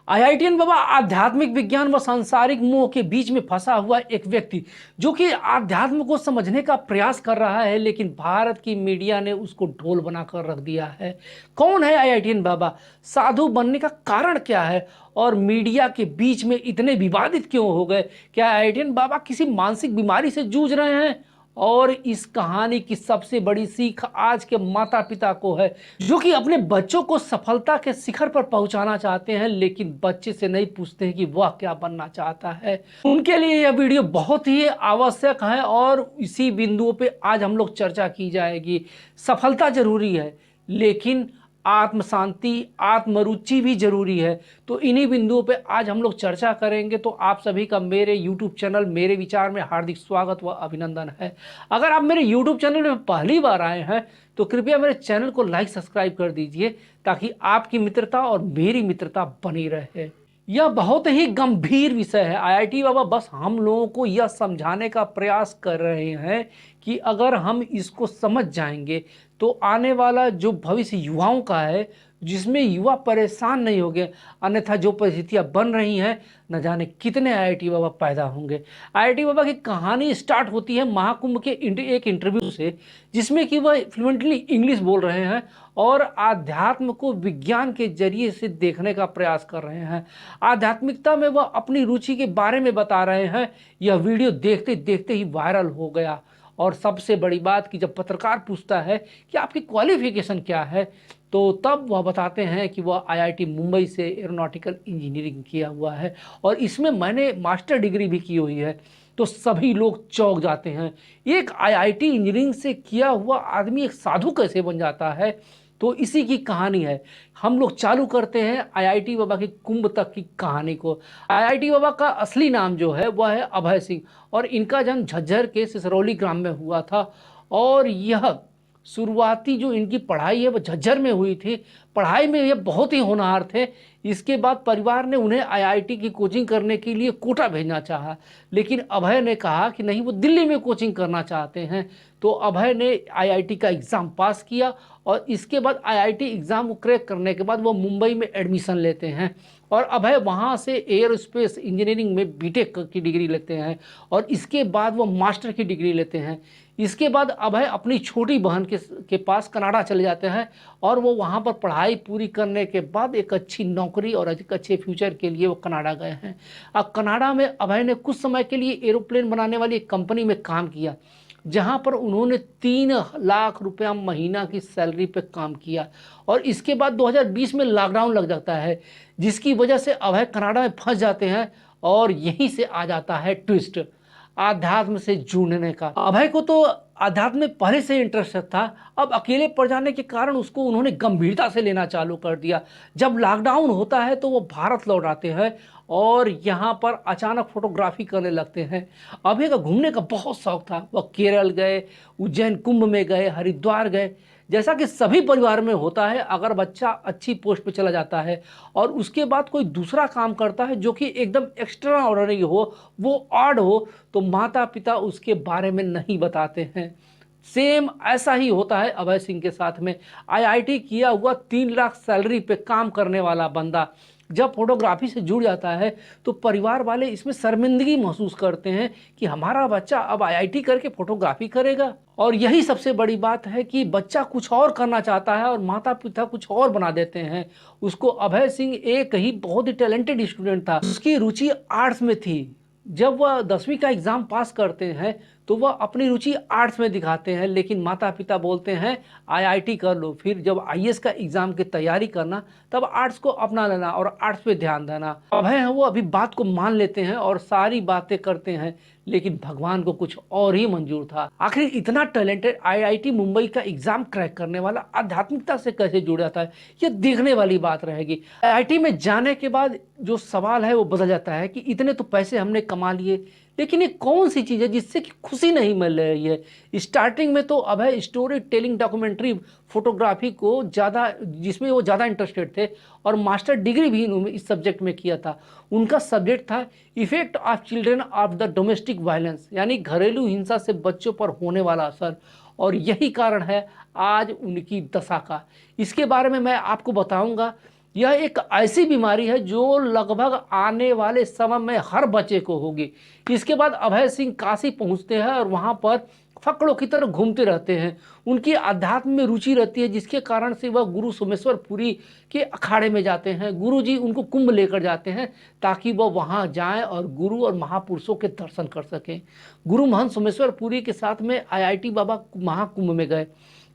IITian बाबा आध्यात्मिक विज्ञान व सांसारिक मोह के बीच में फंसा हुआ एक व्यक्ति जो कि आध्यात्म को समझने का प्रयास कर रहा है, लेकिन भारत की मीडिया ने उसको ढोल बनाकर रख दिया है। कौन है आईआईटीएन बाबा? साधु बनने का कारण क्या है? और मीडिया के बीच में इतने विवादित क्यों हो गए? क्या आईआईटीएन बाबा किसी मानसिक बीमारी से जूझ रहे हैं? और इस कहानी की सबसे बड़ी सीख आज के माता पिता को है, जो कि अपने बच्चों को सफलता के शिखर पर पहुंचाना चाहते हैं, लेकिन बच्चे से नहीं पूछते हैं कि वह क्या बनना चाहता है। उनके लिए यह वीडियो बहुत ही आवश्यक है और इसी बिंदुओं पे आज हम लोग चर्चा की जाएगी। सफलता जरूरी है, लेकिन आत्म शांति, आत्मरुचि भी जरूरी है। तो इन्हीं बिंदुओं पे आज हम लोग चर्चा करेंगे। तो आप सभी का मेरे YouTube चैनल मेरे विचार में हार्दिक स्वागत व अभिनंदन है। अगर आप मेरे YouTube चैनल में पहली बार आए हैं तो कृपया मेरे चैनल को लाइक सब्सक्राइब कर दीजिए, ताकि आपकी मित्रता और मेरी मित्रता बनी रहे। यह बहुत ही गंभीर विषय है। आईआईटी बाबा बस हम लोगों को यह समझाने का प्रयास कर रहे हैं कि अगर हम इसको समझ जाएंगे तो आने वाला जो भविष्य युवाओं का है, जिसमें युवा परेशान नहीं होंगे। अन्यथा जो परिस्थितियां बन रही हैं, न जाने कितने आईआईटी बाबा पैदा होंगे। आईआईटी बाबा की कहानी स्टार्ट होती है महाकुंभ के एक इंटरव्यू से, जिसमें कि वह फ्लुएंटली इंग्लिश बोल रहे हैं और आध्यात्म को विज्ञान के जरिए से देखने का प्रयास कर रहे हैं। आध्यात्मिकता में वह अपनी रुचि के बारे में बता रहे हैं। यह वीडियो देखते देखते ही वायरल हो गया। और सबसे बड़ी बात कि जब पत्रकार पूछता है कि आपकी क्वालिफिकेशन क्या है, तो तब वह बताते हैं कि वह आईआईटी मुंबई से एरोनॉटिकल इंजीनियरिंग किया हुआ है और इसमें मैंने मास्टर डिग्री भी की हुई है। तो सभी लोग चौंक जाते हैं। एक आईआईटी इंजीनियरिंग से किया हुआ आदमी एक साधु कैसे बन जाता है? तो इसी की कहानी है। हम लोग चालू करते हैं आईआईटी बाबा की कुंभ तक की कहानी को। आईआईटी बाबा का असली नाम जो है वह है अभय सिंह और इनका जन्म झज्जर के सिसरौली ग्राम में हुआ था। और यह शुरुआती जो इनकी पढ़ाई है वह झज्जर में हुई थी। पढ़ाई में ये बहुत ही होनहार थे। इसके बाद परिवार ने उन्हें आईआईटी की कोचिंग करने के लिए कोटा भेजना चाहा, लेकिन अभय ने कहा कि नहीं, वो दिल्ली में कोचिंग करना चाहते हैं। तो अभय ने आईआईटी का एग्ज़ाम पास किया और इसके बाद आईआईटी एग्ज़ाम को क्रैक करने के बाद वो मुंबई में एडमिशन लेते हैं और अभय वहाँ से एयरोस्पेस इंजीनियरिंग में बीटेक की डिग्री लेते हैं और इसके बाद वो मास्टर की डिग्री लेते हैं। इसके बाद अभय अपनी छोटी बहन के पास कनाडा चले जाते हैं और वो वहाँ पर पढ़ाई पूरी करने के बाद एक अच्छी नौकरी और एक अच्छे फ्यूचर के लिए वो कनाडा गए हैं। अब कनाडा में अभय ने कुछ समय के लिए एरोप्लेन बनाने वाली एक कंपनी में काम किया, जहाँ पर उन्होंने 3 लाख रुपया महीना की सैलरी पे काम किया। और इसके बाद 2020 में लॉकडाउन लग जाता है, जिसकी वजह से अभय कनाडा में फंस जाते हैं और यहीं से आ जाता है ट्विस्ट, आध्यात्म से जुड़ने का। अभय को तो आध्यात्म में पहले से इंटरेस्ट था। अब अकेले पड़ जाने के कारण उसको उन्होंने गंभीरता से लेना चालू कर दिया। जब लॉकडाउन होता है तो वो भारत लौट आते हैं और यहाँ पर अचानक फोटोग्राफी करने लगते हैं। अभय का घूमने का बहुत शौक था। वह केरल गए, उज्जैन कुंभ में गए, हरिद्वार गए। जैसा कि सभी परिवार में होता है, अगर बच्चा अच्छी पोस्ट पे चला जाता है और उसके बाद कोई दूसरा काम करता है जो कि एकदम एक्स्ट्रा ऑर्डिनरी हो, वो ऑड हो, तो माता पिता उसके बारे में नहीं बताते हैं। सेम ऐसा ही होता है अभय सिंह के साथ में। आईआईटी किया हुआ 3 लाख सैलरी पे काम करने वाला बंदा जब फोटोग्राफी से जुड़ जाता है तो परिवार वाले इसमें शर्मिंदगी महसूस करते हैं कि हमारा बच्चा अब आईआईटी करके फोटोग्राफी करेगा। और यही सबसे बड़ी बात है कि बच्चा कुछ और करना चाहता है और माता पिता कुछ और बना देते हैं उसको। अभय सिंह एक ही बहुत ही टैलेंटेड स्टूडेंट था, उसकी रुचि आर्ट्स में थी। जब वह 10वीं का एग्ज़ाम पास करते हैं तो वह अपनी रुचि आर्ट्स में दिखाते हैं, लेकिन माता पिता बोलते हैं आईआईटी कर लो, फिर जब आईएएस का एग्ज़ाम की तैयारी करना तब आर्ट्स को अपना लेना और आर्ट्स पे ध्यान देना। अभय हैं वो अभी बात को मान लेते हैं और सारी बातें करते हैं, लेकिन भगवान को कुछ और ही मंजूर था। आखिर इतना टैलेंटेड आईआईटी मुंबई का एग्ज़ाम क्रैक करने वाला आध्यात्मिकता से कैसे जुड़ जाता है, ये देखने वाली बात रहेगी। आईआईटी में जाने के बाद जो सवाल है वो बदल जाता है कि इतने तो पैसे हमने कमा लिए, लेकिन ये कौन सी चीज़ है जिससे कि खुशी नहीं मिल रही है। स्टार्टिंग में तो अभय स्टोरी टेलिंग डॉक्यूमेंट्री फोटोग्राफी को ज़्यादा, जिसमें वो ज़्यादा इंटरेस्टेड थे और मास्टर डिग्री भी इन्होंने इस सब्जेक्ट में किया था। उनका सब्जेक्ट था effect of children of the domestic violence, यानी घरेलू हिंसा से बच्चों पर होने वाला असर। और यही कारण है आज उनकी दशा का। इसके बारे में मैं आपको बताऊंगा यह एक ऐसी बीमारी है जो लगभग आने वाले समय में हर बच्चे को होगी। इसके बाद अभय सिंह काशी पहुंचते हैं और वहां पर फकड़ों की तरह घूमते रहते हैं। उनकी अध्यात्म में रुचि रहती है, जिसके कारण से वह गुरु सोमेश्वर पुरी के अखाड़े में जाते हैं। गुरु जी उनको कुंभ लेकर जाते हैं ताकि वह वहां जाएं और गुरु और महापुरुषों के दर्शन कर सकें। गुरु महंत सोमेश्वर पुरी के साथ में IIT बाबा महाकुंभ में गए।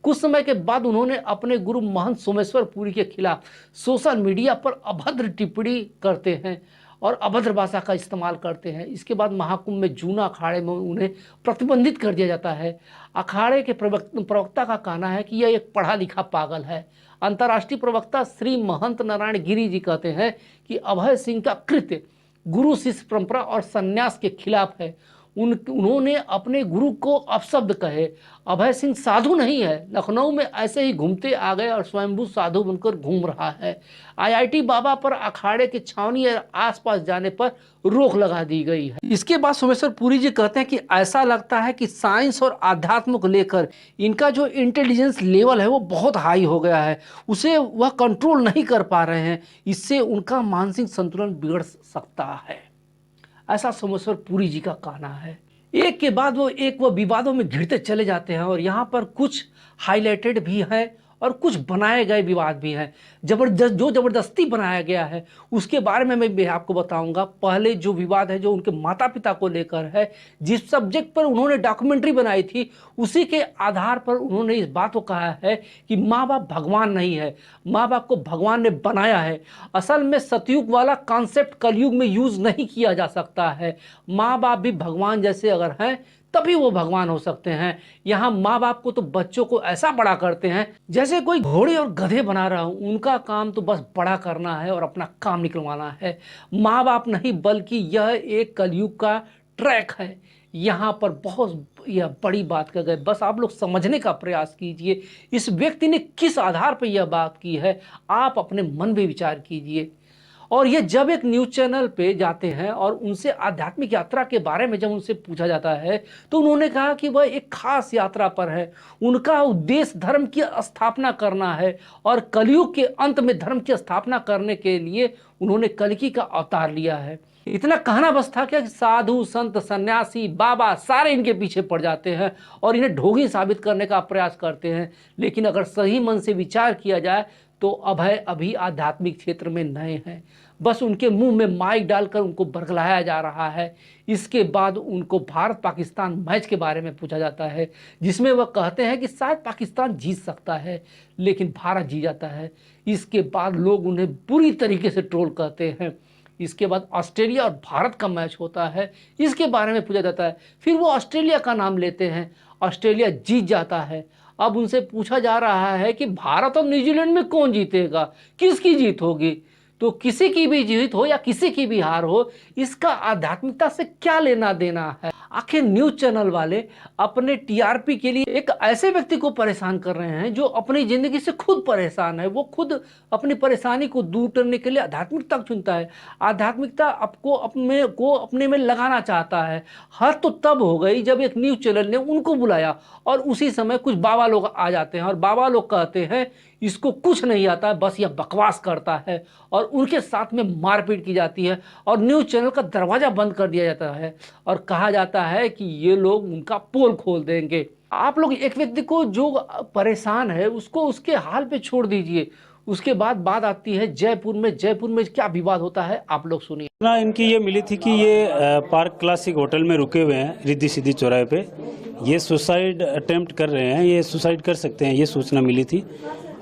कुछ समय के बाद उन्होंने अपने गुरु महंत सोमेश्वर पुरी के खिलाफ सोशल मीडिया पर अभद्र टिप्पणी करते हैं और अभद्र भाषा का इस्तेमाल करते हैं। इसके बाद महाकुंभ में जूना अखाड़े में उन्हें प्रतिबंधित कर दिया जाता है। अखाड़े के प्रवक्ता का कहना है कि यह एक पढ़ा लिखा पागल है। अंतर्राष्ट्रीय प्रवक्ता श्री महंत नारायण गिरी जी कहते हैं कि अभय सिंह का कृत्य गुरु शिष्य परंपरा और संन्यास के खिलाफ है। उन्होंने अपने गुरु को अपशब्द कहे। अभय सिंह साधु नहीं है, लखनऊ में ऐसे ही घूमते आ गए और स्वयंभू साधु बनकर घूम रहा है। IIT बाबा पर अखाड़े की छावनी या आसपास जाने पर रोक लगा दी गई है। इसके बाद सोमेश्वर पुरी जी कहते हैं कि ऐसा लगता है कि साइंस और आध्यात्म को लेकर इनका जो इंटेलिजेंस लेवल है वो बहुत हाई हो गया है, उसे वह कंट्रोल नहीं कर पा रहे हैं। इससे उनका मानसिक संतुलन बिगड़ सकता है, ऐसा सोमेश्वर पुरी जी का कहना है। एक के बाद वो विवादों में घिरते चले जाते हैं और यहाँ पर कुछ हाईलाइटेड भी है और कुछ बनाए गए विवाद भी हैं। जबरदस्ती बनाया गया है उसके बारे में मैं आपको बताऊंगा। पहले जो विवाद है जो उनके माता पिता को लेकर है, जिस सब्जेक्ट पर उन्होंने डॉक्यूमेंट्री बनाई थी उसी के आधार पर उन्होंने इस बात को कहा है कि माँ बाप भगवान नहीं है, माँ बाप को भगवान ने बनाया है। असल में सतयुग वाला कॉन्सेप्ट कलयुग में यूज नहीं किया जा सकता है। माँ बाप भी भगवान जैसे अगर हैं तभी वो भगवान हो सकते हैं। यहाँ माँ बाप को तो बच्चों को ऐसा बड़ा करते हैं जैसे कोई घोड़े और गधे बना रहा हो। उनका काम तो बस बड़ा करना है और अपना काम निकलवाना है। माँ बाप नहीं बल्कि यह एक कलयुग का ट्रैक है। यहाँ पर बहुत यह बड़ी बात कर गए, बस आप लोग समझने का प्रयास कीजिए इस व्यक्ति ने किस आधार पर यह बात की है। आप अपने मन में विचार कीजिए। और ये जब एक न्यूज़ चैनल पे जाते हैं और उनसे आध्यात्मिक यात्रा के बारे में जब उनसे पूछा जाता है तो उन्होंने कहा कि वह एक खास यात्रा पर है। उनका उद्देश्य धर्म की स्थापना करना है और कलयुग के अंत में धर्म की स्थापना करने के लिए उन्होंने कल्कि का अवतार लिया है। इतना कहना बस था क्या कि साधु संत सन्यासी बाबा सारे इनके पीछे पड़ जाते हैं और इन्हें ढोंगी साबित करने का प्रयास करते हैं। लेकिन अगर सही मन से विचार किया जाए तो अभय अभी आध्यात्मिक क्षेत्र में नए हैं। बस उनके मुंह में माइक डालकर उनको बरगलाया जा रहा है। इसके बाद उनको भारत पाकिस्तान मैच के बारे में पूछा जाता है जिसमें वह कहते हैं कि शायद पाकिस्तान जीत सकता है लेकिन भारत जीत जाता है। इसके बाद लोग उन्हें बुरी तरीके से ट्रोल करते हैं। इसके बाद ऑस्ट्रेलिया और भारत का मैच होता है, इसके बारे में पूछा जाता है। फिर वो ऑस्ट्रेलिया का नाम लेते हैं, ऑस्ट्रेलिया जीत जाता है। अब उनसे पूछा जा रहा है कि भारत और न्यूजीलैंड में कौन जीतेगा, किसकी जीत होगी। तो किसी की भी जीत हो या किसी की भी हार हो, इसका आध्यात्मिकता से क्या लेना देना है। आखिर न्यूज चैनल वाले अपने TRP के लिए एक ऐसे व्यक्ति को परेशान कर रहे हैं जो अपनी जिंदगी से खुद परेशान है। वो खुद अपनी परेशानी को दूर करने के लिए आध्यात्मिकता चुनता है। आध्यात्मिकता आपको अपने में लगाना चाहता है। हद तो तब हो गई जब एक न्यूज चैनल ने उनको बुलाया और उसी समय कुछ बाबा लोग आ जाते हैं और बाबा लोग कहते हैं इसको कुछ नहीं आता, बस यह बकवास करता है और उनके साथ में मारपीट की जाती है और न्यूज़ चैनल का दरवाज़ा बंद कर दिया जाता है और कहा जाता है कि ये लोग उनका पोल खोल देंगे। आप लोग एक व्यक्ति को जो परेशान है उसको उसके हाल पे छोड़ दीजिए। उसके बाद बात आती है जयपुर में क्या विवाद होता है, आप लोग सुनिए ना। इनकी ये मिली थी कि ये पार्क क्लासिक होटल में रुके हुए हैं रिद्धि सिद्धि चौराहे पे। ये सुसाइड अटेम्प्ट कर रहे हैं, ये सुसाइड कर सकते हैं, ये सूचना मिली थी।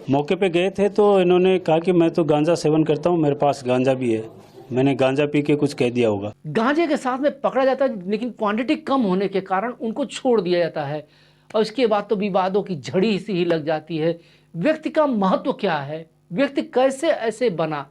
मौके पे गए थे तो इन्होंने कहा कि मैं तो गांजा सेवन करता हूँ, मेरे पास गांजा भी है, मैंने गांजा पी के कुछ कह दिया होगा। गांजे के साथ में पकड़ा जाता है लेकिन क्वांटिटी कम होने के कारण उनको छोड़ दिया जाता है और इसके बाद तो विवादों की झड़ी सी ही लग जाती है। व्यक्ति का महत्व क्या है, व्यक्ति कैसे ऐसे बना,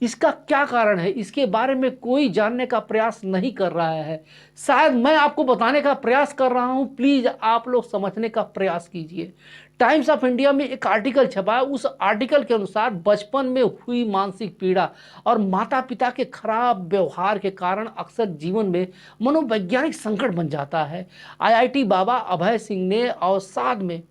इसका क्या कारण है, इसके बारे में कोई जानने का प्रयास नहीं कर रहा है। शायद मैं आपको बताने का प्रयास कर रहा हूं, प्लीज आप लोग समझने का प्रयास कीजिए। टाइम्स ऑफ इंडिया में एक आर्टिकल छपा, उस आर्टिकल के अनुसार बचपन में हुई मानसिक पीड़ा और माता पिता के खराब व्यवहार के कारण अक्सर जीवन में मनोवैज्ञानिक संकट बन जाता है। IIT बाबा अभय सिंह ने अवसाद में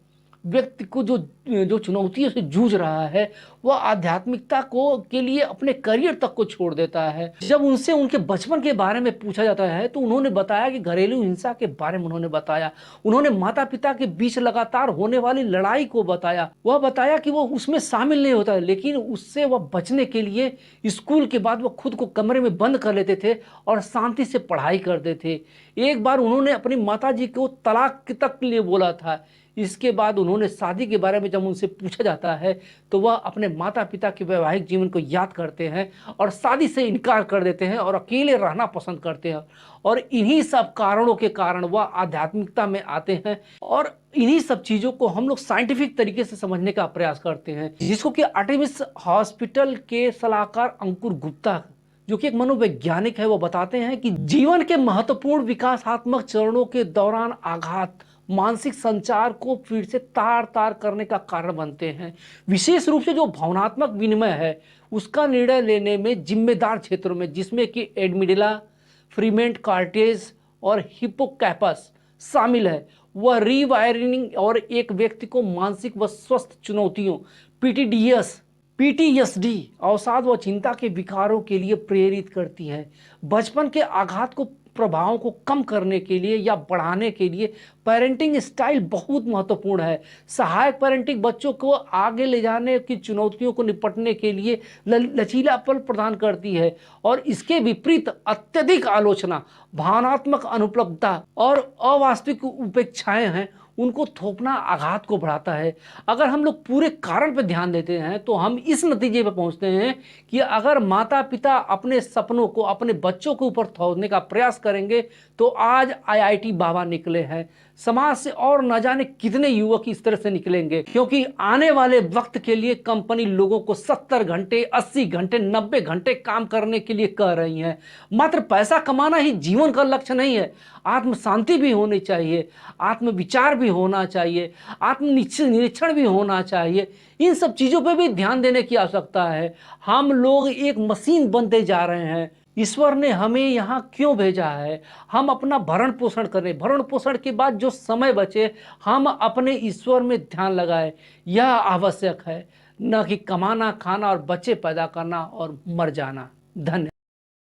व्यक्ति को जो जो चुनौतियों से जूझ रहा है वह आध्यात्मिकता को के लिए अपने करियर तक को छोड़ देता है। जब उनसे उनके बचपन के बारे में पूछा जाता है तो उन्होंने बताया कि घरेलू हिंसा के बारे में उन्होंने बताया, उन्होंने माता पिता के बीच लगातार होने वाली लड़ाई को बताया। वह बताया कि वो उसमें शामिल नहीं होता है, लेकिन उससे वह बचने के लिए स्कूल के बाद वह खुद को कमरे में बंद कर लेते थे और शांति से पढ़ाई करते थे। एक बार उन्होंने अपनी माताजी को तलाक तक के लिए बोला था। इसके बाद उन्होंने शादी के बारे में जब उनसे पूछा जाता है तो वह अपने माता पिता के वैवाहिक जीवन को याद करते हैं और शादी से इनकार कर देते हैं और अकेले रहना पसंद करते हैं। और इन्हीं सब कारणों के कारण वह आध्यात्मिकता में आते हैं और इन्हीं सब चीज़ों को हम लोग साइंटिफिक तरीके से समझने का प्रयास करते हैं, जिसको कि आर्टेमिस हॉस्पिटल के सलाहकार अंकुर गुप्ता जो कि एक मनोवैज्ञानिक है, वो बताते हैं कि जीवन के महत्वपूर्ण विकासात्मक चरणों के दौरान आघात मानसिक संचार को फिर से तार तार करने का कारण बनते हैं। विशेष रूप से जो भावनात्मक विनिमय है उसका निर्णय लेने में जिम्मेदार क्षेत्रों में, जिसमें कि एडमिडिला, फ्रीमेंट कार्टेज और हिप्पोकैम्पस शामिल है, वह रीवायरिंग और एक व्यक्ति को मानसिक व स्वस्थ चुनौतियों पीटीएसडी अवसाद व चिंता के विकारों के लिए प्रेरित करती है। बचपन के आघात को प्रभावों को कम करने के लिए या बढ़ाने के लिए पेरेंटिंग स्टाइल बहुत महत्वपूर्ण है। सहायक पेरेंटिंग बच्चों को आगे ले जाने की चुनौतियों को निपटने के लिए लचीलापन प्रदान करती है और इसके विपरीत अत्यधिक आलोचना, भावनात्मक अनुपलब्धता और अवास्तविक उपेक्षाएं हैं, उनको थोपना आघात को बढ़ाता है। अगर हम लोग पूरे कारण पर ध्यान देते हैं तो हम इस नतीजे पर पहुंचते हैं कि अगर माता पिता अपने सपनों को अपने बच्चों के ऊपर थोपने का प्रयास करेंगे तो आज आईआईटी बाबा निकले हैं, समाज से और न जाने कितने युवक इस तरह से निकलेंगे, क्योंकि आने वाले वक्त के लिए कंपनी लोगों को 70 घंटे, 80 घंटे, 90 घंटे काम करने के लिए कह रही है। मात्र पैसा कमाना ही जीवन का लक्ष्य नहीं है, आत्म शांति भी होनी चाहिए, आत्म विचार भी होना चाहिए, आत्म निरीक्षण भी होना चाहिए। इन सब चीज़ों पर भी ध्यान देने की आवश्यकता है। हम लोग एक मशीन बनते जा रहे हैं। ईश्वर ने हमें यहाँ क्यों भेजा है? हम अपना भरण पोषण करें, भरण पोषण के बाद जो समय बचे हम अपने ईश्वर में ध्यान लगाएं। यह आवश्यक है, न कि कमाना, खाना और बच्चे पैदा करना और मर जाना। धन्यवाद।